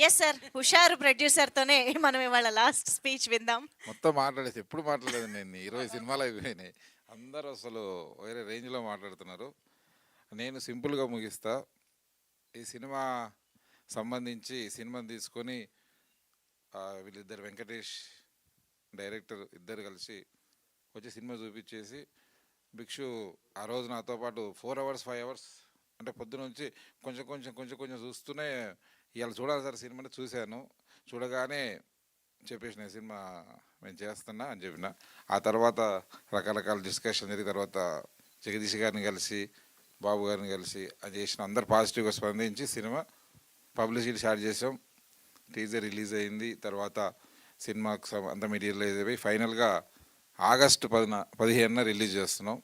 Yes sir. హుషారు ప్రొడ్యూసర్‌తోనే మనం ఇవాళ లాస్ట్ స్పీచ్ విందాం. మొత్తం మాట్లాడేసి ఎప్పుడు మాట్లాడలేదు నేను 20 సినిమాలు అయిపోయినాయి. అందరూ అసలు వేరే రేంజ్లో మాట్లాడుతున్నారు. నేను సింపుల్గా ముగిస్తా. ఈ సినిమా సంబంధించి ఈ సినిమాని తీసుకొని వీళ్ళిద్దరు వెంకటేష్ డైరెక్టర్ ఇద్దరు కలిసి వచ్చి సినిమా చూపించేసి భిక్షు ఆ రోజు నాతో పాటు 4 అవర్స్ 5 అవర్స్ అంటే పొద్దున నుంచి కొంచెం చూస్తూనే ఇవాళ చూడాలి సార్ సినిమాని చూశాను. చూడగానే చెప్పేసిన సినిమా నేను చేస్తున్నా అని చెప్పిన. ఆ తర్వాత రకరకాల డిస్కషన్ జరిగిన తర్వాత జగదీష్ గారిని కలిసి బాబు గారిని కలిసి అది చేసిన అందరు పాజిటివ్గా స్పందించి సినిమా పబ్లిసిటీ స్టార్ట్ చేసాం. టీజర్ రిలీజ్ అయింది. తర్వాత సినిమాకు అంత మెటీరియల్ అయిపోయి ఫైనల్గా ఆగస్టు 15న రిలీజ్ చేస్తున్నాం.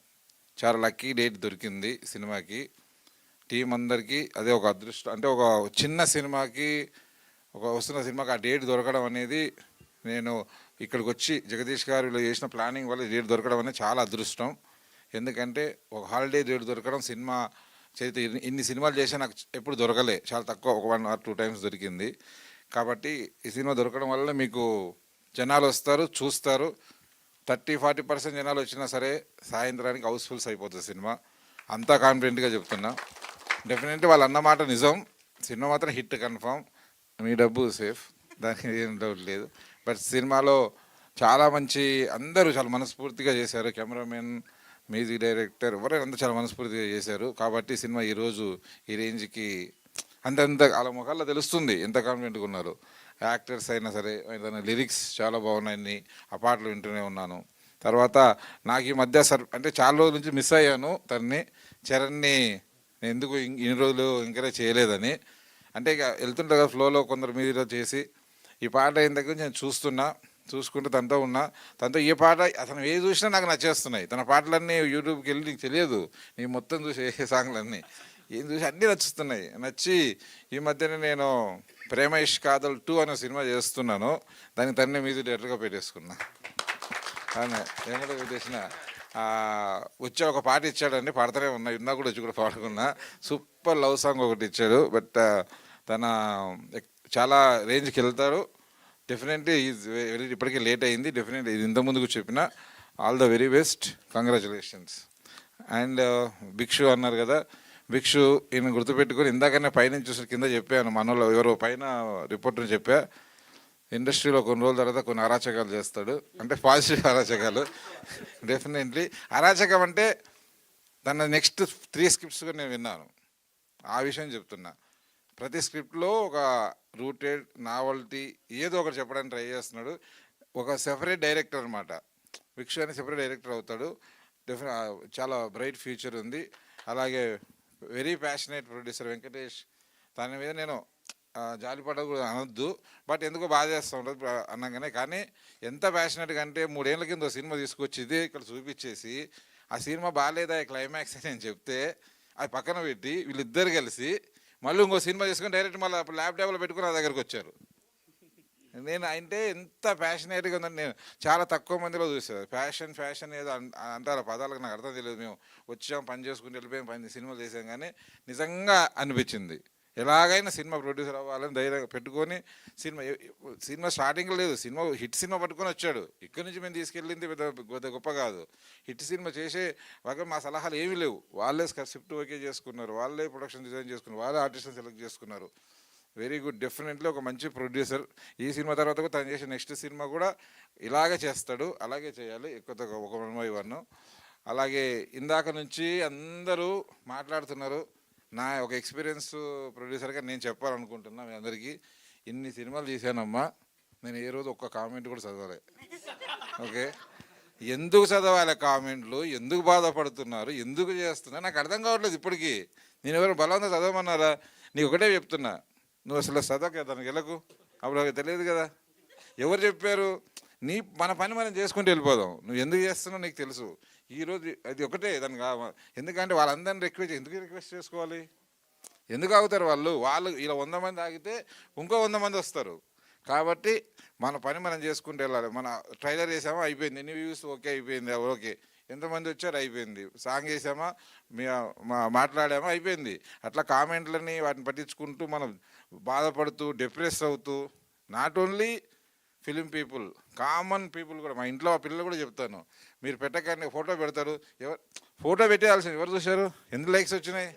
చాలా లక్కీ డేట్ దొరికింది సినిమాకి. టీం అందరికీ అదే ఒక అదృష్టం. అంటే ఒక చిన్న సినిమాకి వస్తున్న సినిమాకి ఆ డేట్ దొరకడం అనేది నేను ఇక్కడికి వచ్చి జగదీష్ గారు చేసిన ప్లానింగ్ వల్ల డేట్ దొరకడం అనేది చాలా అదృష్టం. ఎందుకంటే ఒక హాలిడే డేట్ దొరకడం సినిమా చరిత్ర ఇన్ని సినిమాలు చేసినా నాకు ఎప్పుడు దొరకలే. చాలా తక్కువ, ఒక 1 or 2 టైమ్స్ దొరికింది. కాబట్టి ఈ సినిమా దొరకడం వల్ల మీకు జనాలు వస్తారు, చూస్తారు. 30-40% జనాలు వచ్చినా సరే సాయంత్రానికి హౌస్ఫుల్స్ అయిపోతుంది సినిమా. అంతా కాన్ఫిడెంట్గా చెప్తున్నా. డెఫినెట్లీ వాళ్ళు అన్నమాట నిజం. సినిమా మాత్రం హిట్ కన్ఫర్మ్. మీ డబ్బు సేఫ్, దానికి ఏం డౌట్ లేదు. బట్ సినిమాలో చాలా మంచి అందరూ చాలా మనస్ఫూర్తిగా చేశారు. కెమెరామెన్, మ్యూజిక్ డైరెక్టర్ ఎవరైనా అందరూ చాలా మనస్ఫూర్తిగా చేశారు. కాబట్టి సినిమా ఈరోజు ఈ రేంజ్కి అంతంత వాళ్ళ ముఖాల్లో తెలుస్తుంది ఎంత కాన్ఫిడెంట్గా ఉన్నారు. యాక్టర్స్ అయినా సరే, లిరిక్స్ చాలా బాగున్నాయని ఆ పాటలు వింటూనే ఉన్నాను. తర్వాత నాకు ఈ మధ్య అంటే చాలా రోజుల నుంచి మిస్ అయ్యాను తన్ని, చరణ్ని. నేను ఎందుకు ఇన్ని రోజులు ఎంకరేజ్ చేయలేదని, అంటే ఇక వెళ్తుంటా కదా ఫ్లోలో కొందరు మీద చేసి ఈ పాట అయిన దగ్గర నేను చూసుకుంటూ తనతో ఉన్నా. తనతో ఈ పాట అతను ఏది చూసినా నాకు నచ్చేస్తున్నాయి. తన పాటలన్నీ యూట్యూబ్కి వెళ్ళి నీకు తెలియదు, నీ మొత్తం చూసి ఏ సాంగ్లన్నీ ఏం చూసి అన్నీ నచ్చి ఈ మధ్యన నేను ప్రేమ ఇష్క్ కాదల్ 2 అనే సినిమా చేస్తున్నాను. దానికి తన్నే మ్యూజిక్ డైరెక్టర్గా పెట్టేసుకున్నా. అవునా, ఏమిటో పెట్టేసిన వచ్చే ఒక పాట ఇచ్చాడండి, పాడతానే ఉన్నా. ఇందా కూడా వచ్చి కూడా పాడుకున్నా. సూపర్ లవ్ సాంగ్ ఒకటి ఇచ్చాడు. బట్ తన చాలా రేంజ్కి వెళ్తారు. డెఫినెట్లీ ఈజ్ వెరీ, ఇప్పటికే లేట్ అయింది. డెఫినెట్లీ ఇది ఇంత ముందుకు చెప్పిన all the very best, congratulations. And Bhikshu అన్నారు కదా, భిక్షు ఈయన గుర్తుపెట్టుకొని ఇందాకనే పైనుంచి చూసిన కింద చెప్పాను, మనలో ఎవరో పైన రిపోర్టర్ని చెప్పా, ఇండస్ట్రీలో కొన్ని రోజుల తర్వాత కొన్ని అరాచకాలు చేస్తాడు. అంటే పాజిటివ్ అరాచకాలు. డెఫినెట్లీ అరాచకం అంటే తన నెక్స్ట్ 3 స్క్రిప్ట్స్ కూడా నేను విన్నాను. ఆ విషయం చెప్తున్నా. ప్రతి స్క్రిప్ట్లో ఒక రూటెడ్ నావల్టీ ఏదో ఒకటి చెప్పడానికి ట్రై చేస్తున్నాడు. ఒక సెపరేట్ డైరెక్టర్ అనమాట. భిక్షు అని సెపరేట్ డైరెక్టర్ అవుతాడు. చాలా బ్రైట్ ఫ్యూచర్ ఉంది. అలాగే వెరీ ప్యాషనేట్ ప్రొడ్యూసర్ వెంకటేష్. తన మీద నేను జాలిపడ కూడా అనొద్దు, బట్ ఎందుకో బాధ చేస్తూ ఉంటుంది అనగానే. కానీ ఎంత ప్యాషనేట్గా అంటే 3 ఏళ్ళ కింద సినిమా తీసుకొచ్చి ఇదే ఇక్కడ చూపించేసి ఆ సినిమా బాగాలేదా క్లైమాక్స్ అని నేను చెప్తే అది పక్కన పెట్టి వీళ్ళిద్దరు కలిసి మళ్ళీ ఇంకో సినిమా తీసుకొని డైరెక్ట్ మళ్ళీ ల్యాప్టాప్లో పెట్టుకుని నా దగ్గరకు వచ్చారు. నేను అంటే ఎంత ప్యాషనేట్గా ఉందని నేను చాలా తక్కువ మందిలో చూసాను. ఫ్యాషన్ ఏదో అంటారు పదాలకు, నాకు అర్థం తెలియదు. మేము వచ్చాం, పని చేసుకుని వెళ్ళిపోయాం, సినిమాలు చేసాం. కానీ నిజంగా అనిపించింది ఎలాగైనా సినిమా ప్రొడ్యూసర్ అవ్వాలని ధైర్యంగా పెట్టుకొని సినిమా స్టార్టింగ్ లేదు, సినిమా హిట్ సినిమా పట్టుకొని వచ్చాడు. ఇక్కడి నుంచి మేము తీసుకెళ్ళింది పెద్ద గొప్ప కాదు. హిట్ సినిమా చేసే వాళ్ళకి మా సలహాలు ఏమీ లేవు. వాళ్ళే స్క్రిప్ట్ ఓకే చేసుకున్నారు, వాళ్ళే ప్రొడక్షన్ డిజైన్ చేసుకున్నారు, వాళ్ళే ఆర్టిస్ట్ని సెలెక్ట్ చేసుకున్నారు. Very good. డెఫినెట్లీ ఒక మంచి ప్రొడ్యూసర్. ఈ సినిమా తర్వాత కూడా తను చేసే నెక్స్ట్ సినిమా కూడా ఇలాగే చేస్తాడు, అలాగే చేయాలి. ఎక్కువ ఒక 1 by 1. అలాగే ఇందాక నుంచి అందరూ మాట్లాడుతున్నారు. నా ఒక ఎక్స్పీరియన్స్ ప్రొడ్యూసర్గా నేను చెప్పాలనుకుంటున్నా మీ అందరికీ. ఇన్ని సినిమాలు చేశానమ్మా, నేను ఏ రోజు ఒక్క కామెంట్ కూడా చదవలే. ఓకే, ఎందుకు చదవాలి కామెంట్లు, ఎందుకు బాధపడుతున్నారు, ఎందుకు చేస్తున్నారు నాకు అర్థం కావట్లేదు ఇప్పటికీ. నేను ఎవరు బలవంతం చదవమన్నారా? నీకు ఒకటే చెప్తున్నా, నువ్వు అసలు చదవక తనకి వెళ్ళకు, అప్పుడు తెలియదు కదా. ఎవరు చెప్పారు? మన పని మనం చేసుకుంటూ వెళ్ళిపోదాం. నువ్వు ఎందుకు చేస్తున్నావు నీకు తెలుసు. ఈరోజు అది ఒకటే దానికి. ఎందుకంటే వాళ్ళందరినీ ఎందుకు రిక్వెస్ట్ చేసుకోవాలి? ఎందుకు ఆగుతారు వాళ్ళు ఇలా 100 మంది ఆగితే ఇంకో 100 మంది వస్తారు. కాబట్టి మన పని మనం చేసుకుంటూ వెళ్ళాలి. మన ట్రైలర్ వేసామా, అయిపోయింది. ఎన్ని వ్యూస్, ఓకే అయిపోయింది, ఓకే. ఎంతమంది వచ్చారు, అయిపోయింది. సాంగ్ వేసామా, మాట్లాడామా, అయిపోయింది. అట్లా కామెంట్లని వాటిని పట్టించుకుంటూ మనం బాధపడుతూ డిప్రెస్ అవుతూ not only film people, common people కూడా, మా ఇంట్లో పిల్లలు కూడా చెప్తాను, మీరు పెట్టకండి ఫోటో పెడతారు, ఎవరు ఫోటో పెట్టేయాల్సింది, ఎవరు చూశారు, ఎన్ని లైక్స్ వచ్చినాయి,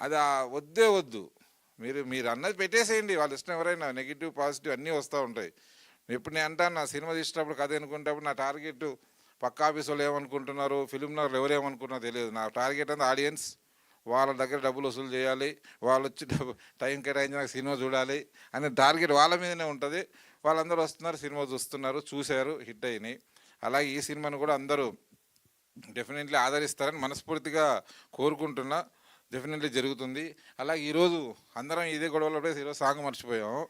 అది వద్దే వద్దు. మీరు అన్నది పెట్టేసేయండి, వాళ్ళ ఇష్టం, ఎవరైనా నెగిటివ్ పాజిటివ్ అన్నీ వస్తూ ఉంటాయి. ఇప్పుడు నేను అంటాను, నా సినిమా తీసేటప్పుడు కథ అనుకునేటప్పుడు నా టార్గెట్ పక్క ఆఫీస్ వాళ్ళు ఏమనుకుంటున్నారు, ఫిలిం నగర్లు ఎవరేమనుకున్నారో తెలియదు. నా టార్గెట్ అంతా ఆడియన్స్, వాళ్ళ దగ్గర డబ్బులు వసూలు చేయాలి, వాళ్ళు వచ్చి టైం కేటాయించి నాకు సినిమా చూడాలి అనే టార్గెట్ వాళ్ళ మీదనే ఉంటుంది. వాళ్ళందరూ వస్తున్నారు, సినిమా చూస్తున్నారు, చూశారు, హిట్ అయినాయి. అలాగే ఈ సినిమాను కూడా అందరూ డెఫినెట్లీ ఆదరిస్తారని మనస్ఫూర్తిగా కోరుకుంటున్నా. డెఫినెట్లీ జరుగుతుంది. అలాగే ఈరోజు అందరం ఇదే గొడవలో పడేసి ఈరోజు సాంగ్ మర్చిపోయాము.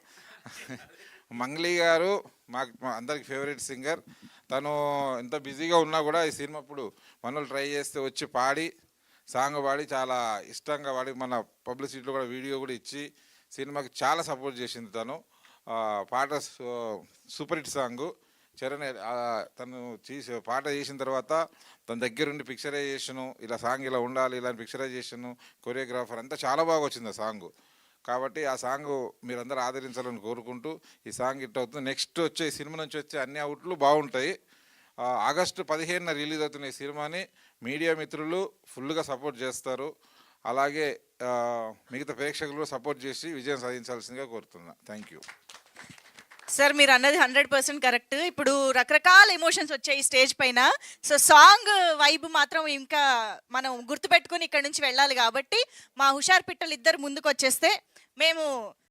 మంగ్లీ గారు మా అందరికి ఫేవరెట్ సింగర్. తను ఎంత బిజీగా ఉన్నా కూడా ఈ సినిమా ఇప్పుడు మనోళ్ళు ట్రై చేస్తే వచ్చి పాడి, సాంగ్ పాడి, చాలా ఇష్టంగా పాడి, మన పబ్లిసిటీలో కూడా వీడియో కూడా ఇచ్చి సినిమాకి చాలా సపోర్ట్ చేసింది తను. పాట సూపర్ హిట్ సాంగు. చరణ్ తను పాట చేసిన తర్వాత తన దగ్గరుండి పిక్చరైజేషను, ఇలా సాంగ్ ఇలా ఉండాలి, ఇలాంటి పిక్చరైజేషను, కొరియోగ్రాఫర్ అంతా చాలా బాగా వచ్చింది ఆ సాంగు. కాబట్టి ఆ సాంగ్ మీరందరూ ఆదరించాలని కోరుకుంటూ ఈ సాంగ్ హిట్ అవుతుంది. నెక్స్ట్ వచ్చే సినిమా నుంచి వచ్చే అన్ని అవుట్లు బాగుంటాయి. ఆగస్టు 15న రిలీజ్ అవుతున్న ఈ సినిమాని మీడియా మిత్రులు ఫుల్గా సపోర్ట్ చేస్తారు. అలాగే మిగతా ప్రేక్షకులు సపోర్ట్ చేసి విజయం సాధించాల్సిందిగా కోరుతున్నా. Thank you sir. మీరు అన్నది 100% కరెక్ట్. ఇప్పుడు రకరకాల ఎమోషన్స్ వచ్చాయి ఈ స్టేజ్ పైన. సో సాంగ్ వైబ్ మాత్రం ఇంకా మనం గుర్తుపెట్టుకుని ఇక్కడ నుంచి వెళ్ళాలి కాబట్టి మా హుషార్ పిట్టలు ఇద్దరు ముందుకు వచ్చేస్తే మేము